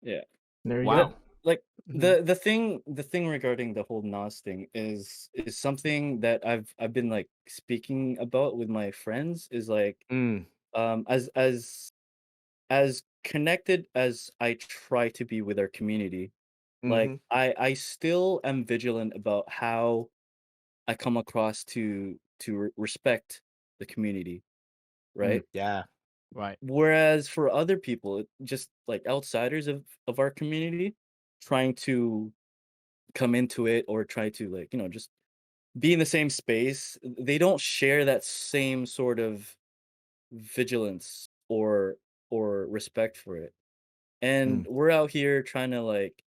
Yeah. There you But go. Wow. like Mhm. the thing regarding the whole Nas thing is something that I've been like speaking about with my friends is like Mm. as connected as I try to be with our community, like Mhm. I still am vigilant about how I come across to respect the community, Mm. right? Yeah. Right. Whereas for other people, just like outsiders of our community, trying to come into it or try to like, just be in the same space, they don't share that same sort of vigilance or respect for it. Mm. And we're out here trying to like,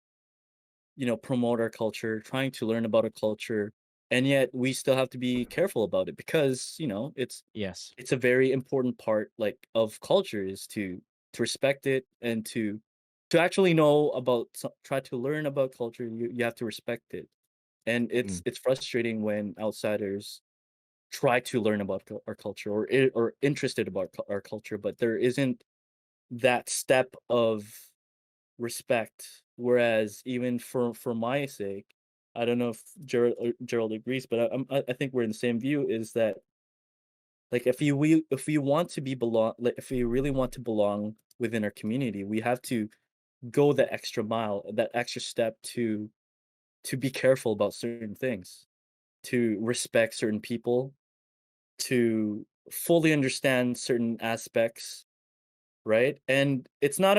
promote our culture, trying to learn about our culture, and yet we still have to be careful about it because, Yes. it's a very important part like of culture is to respect it and to actually know about try to learn about culture, you have to respect it. And Mm. it's frustrating when outsiders try to learn about our culture or interested about our culture, but there isn't that step of respect. Whereas even for my sake, I don't know if Gerald agrees, but I think we're in the same view. Is that like if we want to be belong like if we really want to belong within our community, we have to go the extra mile, that extra step to be careful about certain things, to respect certain people, to fully understand certain aspects, right? And it's not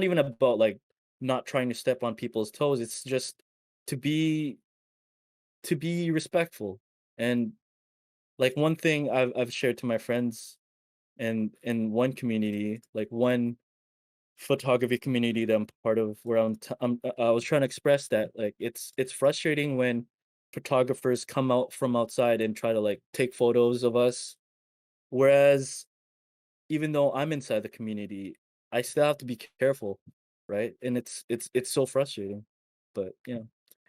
even about like not trying to step on people's toes. It's just to be to be respectful. And like one thing I've shared to my friends and in one community, like one photography community that I'm part of, where I was trying to express that like it's frustrating when photographers come out from outside and try to like take photos of us, whereas even though I'm inside the community, I still have to be careful, right? And it's so frustrating, but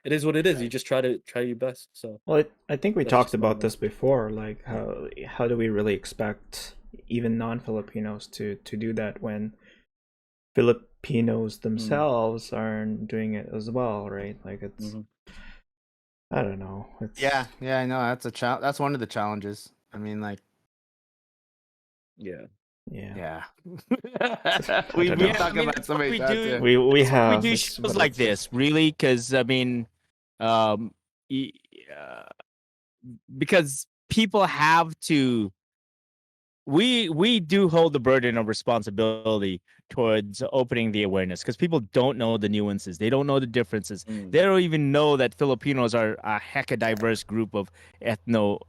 it is what it is. You Right. just try your best. So Well, I think we that's talked just my about opinion. this before, like how do we really expect even non-Filipinos to do that when Filipinos Mm, themselves aren't doing it as well, right? Like it's hmm I don't know. Yeah. It's Yeah. I know that's a that's one of the challenges. I mean, like, yeah. yeah. yeah. I don't We've know. Yeah, I talked mean about so many times. Yeah. We that's why we have do it's shows but like it's just this, really, because I mean, um, y- uh, because people have to. We do hold the burden of responsibility towards opening the awareness because people don't know the nuances. They don't know the differences. Mm, They don't even know that Filipinos are a heck of diverse group of ethno.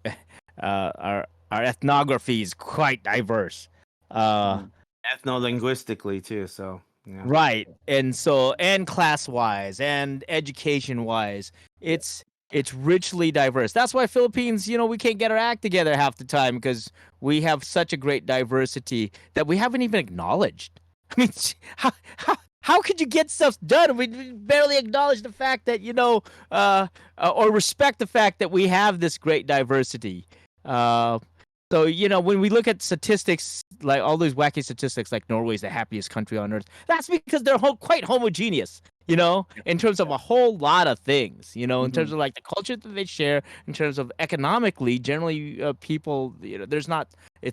Our ethnography is quite diverse. Uh, hmm Ethno-linguistically too. So yeah. Right. And so and class wise and education wise, Yeah. it's richly diverse. That's why Philippines, we can't get our act together half the time because we have such a great diversity that we haven't even acknowledged. I mean, how could you get stuff done? We barely acknowledge the fact that, or respect the fact that we have this great diversity. Uh, so, when we look at statistics, like all these wacky statistics, like Norway's the happiest country on earth, that's because they're quite homogeneous, Yeah. in terms of Yeah. a whole lot of things, in hmm terms of like the culture that they share, in terms of economically, generally, people, it's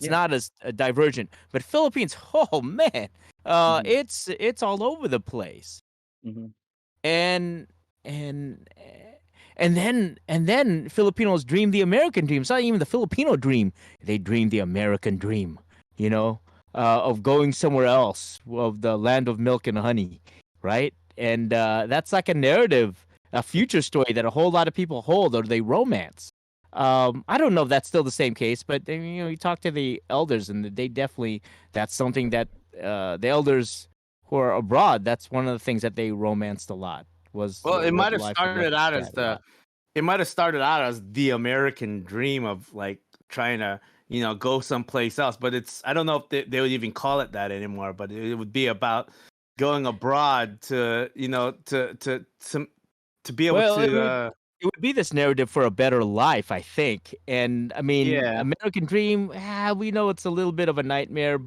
Yeah. not as divergent. But Philippines, oh man, hmm it's all over the place. hmm And and and then Filipinos dream the American dream. It's not even the Filipino dream. They dream the American dream, of going somewhere else, of the land of milk and honey, right? And that's like a narrative, a future story that a whole lot of people hold or they romance. I don't know if that's still the same case, but you talk to the elders, and they definitely that's something that the elders who are abroad. That's one of the things that they romanced a lot was Well, what life was like expat a lot. it might have started out as the American dream of like trying to, go someplace else. But I don't know if they would even call it that anymore. But it would be about going abroad to, to be able Well, it to, would. it would be this narrative for a better life, I think. And I mean, Yeah. American Dream, we know it's a little bit of a nightmare.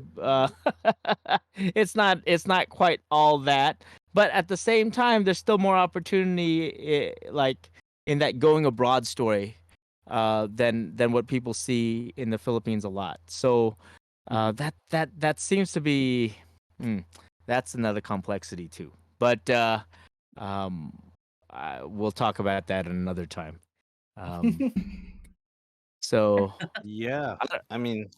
It's not quite all that, but at the same time, there's still more opportunity, like in that going abroad story, than what people see in the Philippines a lot. So Mhm. that seems to be, mm, that's another complexity too. But um, we'll talk about that another time. Um, so Yeah. I don't- I mean,